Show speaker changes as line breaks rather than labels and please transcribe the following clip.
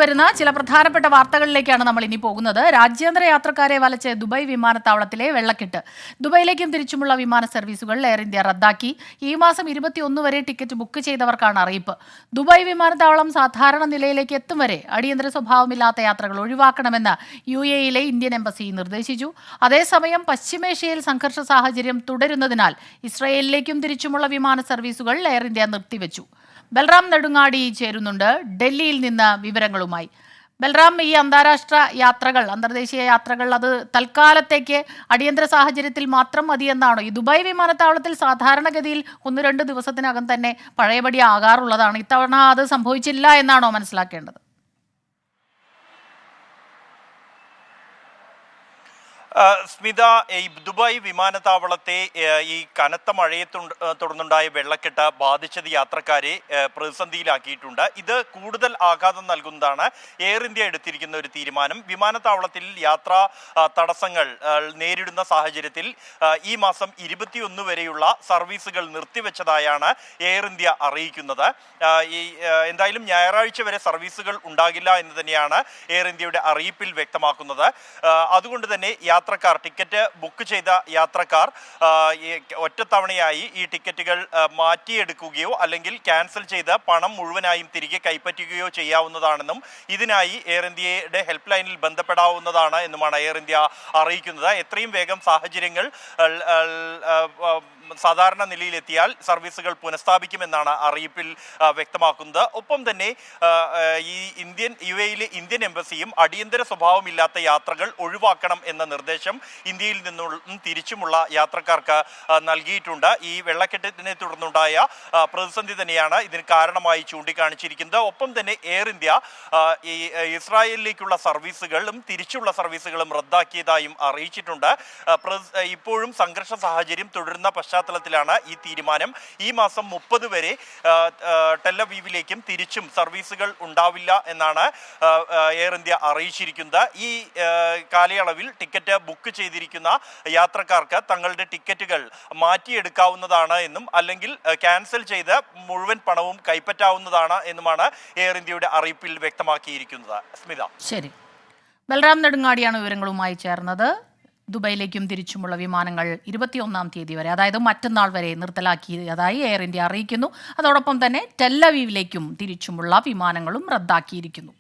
വരുന്ന ചില പ്രധാനപ്പെട്ട വാർത്തകളിലേക്കാണ് നമ്മൾ ഇനി പോകുന്നത്. രാജ്യാന്തര യാത്രക്കാരെ വലച്ച് ദുബായ് വിമാനത്താവളത്തിലെ വെള്ളക്കെട്ട്. ദുബായിലേക്കും തിരിച്ചുമുള്ള വിമാന സർവീസുകൾ എയർ ഇന്ത്യ റദ്ദാക്കി. ഈ മാസം 21 വരെ ടിക്കറ്റ് ബുക്ക് ചെയ്തവർക്കാണ് അറിയിപ്പ്. ദുബായ് വിമാനത്താവളം സാധാരണ നിലയിലേക്ക് എത്തും വരെ അടിയന്തര സ്വഭാവമില്ലാത്ത യാത്രകൾ ഒഴിവാക്കണമെന്ന് UAE-യിലെ ഇന്ത്യൻ എംബസി നിർദ്ദേശിച്ചു. അതേസമയം പശ്ചിമേഷ്യയിൽ സംഘർഷ സാഹചര്യം തുടരുന്നതിനാൽ ഇസ്രായേലിലേക്കും തിരിച്ചുമുള്ള വിമാന സർവീസുകൾ എയർ ഇന്ത്യ നിർത്തിവെച്ചു. ബൽറാം നെടുങ്ങാടി ചേരുന്നുണ്ട് ഡൽഹിയിൽ നിന്ന് വിവരങ്ങളുമായി. ബൽറാം, ഈ അന്തർദേശീയ യാത്രകൾ അത് തൽക്കാലത്തേക്ക് അടിയന്തര സാഹചര്യത്തിൽ മാത്രം മതിയെന്നാണോ? ഈ ദുബായ് വിമാനത്താവളത്തിൽ സാധാരണഗതിയിൽ 1-2 ദിവസത്തിനകം തന്നെ പഴയപടി ആകാറുള്ളതാണ്. ഇത്തവണ അത് സംഭവിച്ചില്ല എന്നാണോ മനസ്സിലാക്കേണ്ടത്?
സ്മിത, ഈ ദുബായ് വിമാനത്താവളത്തെ ഈ കനത്ത മഴയെ തുടർന്നുണ്ടായ വെള്ളക്കെട്ട് ബാധിച്ചത് യാത്രക്കാരെ പ്രതിസന്ധിയിലാക്കിയിട്ടുണ്ട്. ഇത് കൂടുതൽ ആഘാതം നൽകുന്നതാണ് എയർ ഇന്ത്യ എടുത്തിരിക്കുന്ന ഒരു തീരുമാനം. വിമാനത്താവളത്തിൽ യാത്രാ തടസ്സങ്ങൾ നേരിടുന്ന സാഹചര്യത്തിൽ ഈ മാസം 21 വരെയുള്ള സർവീസുകൾ നിർത്തിവെച്ചതായാണ് എയർ ഇന്ത്യ അറിയിക്കുന്നത്. എന്തായാലും ഞായറാഴ്ച വരെ സർവീസുകൾ ഉണ്ടാകില്ല എന്ന് തന്നെയാണ് എയർ ഇന്ത്യയുടെ അറിയിപ്പിൽ വ്യക്തമാക്കുന്നത്. അതുകൊണ്ട് തന്നെ ടിക്കറ്റ് ബുക്ക് ചെയ്ത യാത്രക്കാർ ഒറ്റത്തവണയായി ഈ ടിക്കറ്റുകൾ മാറ്റിയെടുക്കുകയോ അല്ലെങ്കിൽ ക്യാൻസൽ ചെയ്ത് പണം മുഴുവനായും തിരികെ കൈപ്പറ്റുകയോ ചെയ്യാവുന്നതാണെന്നും ഇതിനായി എയർ ഇന്ത്യയുടെ ഹെൽപ്പ് ലൈനിൽ ബന്ധപ്പെടാവുന്നതാണ് എന്നുമാണ് എയർ ഇന്ത്യ അറിയിക്കുന്നത്. എത്രയും വേഗം സാഹചര്യങ്ങൾ സാധാരണ നിലയിലെത്തിയാൽ സർവീസുകൾ പുനഃസ്ഥാപിക്കുമെന്നാണ് അറിയിപ്പിൽ വ്യക്തമാക്കുന്നത്. ഒപ്പം തന്നെ ഈ UAE-യിലെ ഇന്ത്യൻ എംബസിയും അടിയന്തര സ്വഭാവമില്ലാത്ത യാത്രകൾ ഒഴിവാക്കണം എന്ന നിർദ്ദേശം ഇന്ത്യയിൽ നിന്നും തിരിച്ചുമുള്ള യാത്രക്കാർക്ക് നൽകിയിട്ടുണ്ട്. ഈ വെള്ളക്കെട്ടിനെ തുടർന്നുണ്ടായ പ്രതിസന്ധി തന്നെയാണ് ഇതിന് കാരണമായി ചൂണ്ടിക്കാണിച്ചിരിക്കുന്നത്. ഒപ്പം തന്നെ എയർ ഇന്ത്യ ഈ ഇസ്രായേലിലേക്കുള്ള സർവീസുകളും തിരിച്ചുള്ള സർവീസുകളും റദ്ദാക്കിയതായും അറിയിച്ചിട്ടുണ്ട്. ഇപ്പോഴും സംഘർഷ സാഹചര്യം തുടരുന്ന പശ്ചാത്തലത്തിലാണ് ഈ തീരുമാനം. ഈ മാസം 30 വരെ ടെല്ലവീവിലേക്കും തിരിച്ചും സർവീസുകൾ ഉണ്ടാവില്ല എന്നാണ് എയർ ഇന്ത്യ അറിയിച്ചിരിക്കുന്നത്. ഈ കാലയളവിൽ ടിക്കറ്റ് ബുക്ക് ചെയ്തിരിക്കുന്ന യാത്രക്കാർക്ക് തങ്ങളുടെ ടിക്കറ്റുകൾ മാറ്റിയെടുക്കാവുന്നതാണ് എന്നും അല്ലെങ്കിൽ ക്യാൻസൽ ചെയ്ത് മുഴുവൻ പണവും കൈപ്പറ്റാവുന്നതാണ് എന്നുമാണ് എയർ ഇന്ത്യയുടെ അറിയിപ്പിൽ വ്യക്തമാക്കിയിരിക്കുന്നത്. സ്മിത,
ശരി. ബൽറാം നെടുങ്ങാടിയാണ് വിവരങ്ങളുമായി ചേർന്നത്. ദുബായിലേക്കും തിരിച്ചുമുള്ള വിമാനങ്ങൾ 21-ാം തീയതി വരെ, അതായത് മറ്റന്നാൾ വരെ നിർത്തലാക്കിയതായി എയർ ഇന്ത്യ അറിയിക്കുന്നു. അതോടൊപ്പം തന്നെ ടെല്ലവീവിലേക്കും തിരിച്ചുമുള്ള വിമാനങ്ങളും റദ്ദാക്കിയിരിക്കുന്നു.